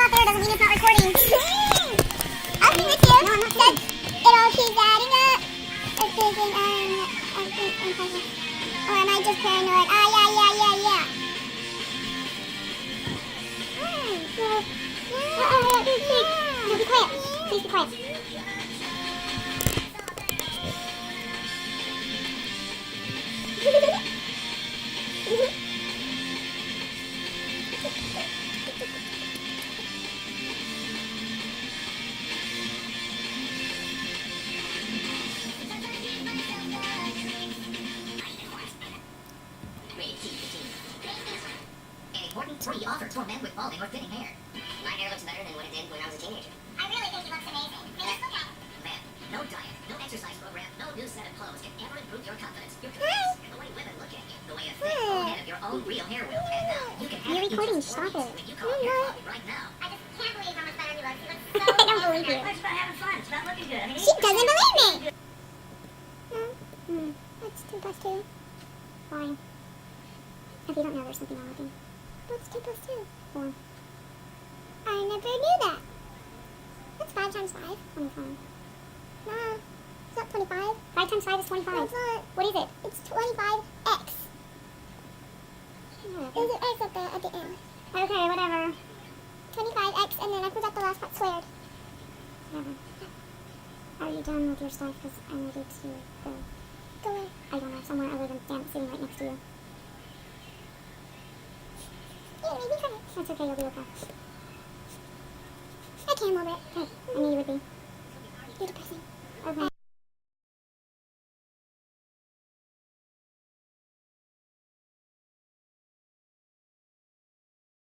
not there doesn't mean it's not recording. I'll be with you. No, I'm not said it all keeps adding up. Or am I just paranoid? Yeah. No, be quiet. Please be quiet. What do you offer to a man with balding or thinning hair? My hair looks better than what it did when I was a teenager. I really think he looks amazing. Just look at him. Man, no diet, no exercise program, no new set of clothes can ever improve your confidence, your confidence, and the way women look at you, the way a thick, full head of your own real hair will. And now, you can have You're it recording, in just 4 stop weeks it. when you call Hair Club right now. I just can't believe how much better he looks. He looks so I don't believe you. It's about having fun. It's about looking good. I mean, She doesn't believe me. No. That's 2 plus 2. Why? If you don't know, there's something wrong with him. What's 2 plus 2? 4. I never knew that. What's 5 times 5? 25. No. It's not 25. 5 times 5 is 25. No, it's not. What is it? It's 25x. There's an x at the end. Okay, whatever. 25x, and then I forgot the last part squared. Whatever. Are you done with your stuff? Because I'm ready to go. Go where? I don't know. Somewhere other than sitting right next to you. You made me cry. That's okay. You'll be okay. I can't move it. Good. I knew you would be. You're depressing. Okay.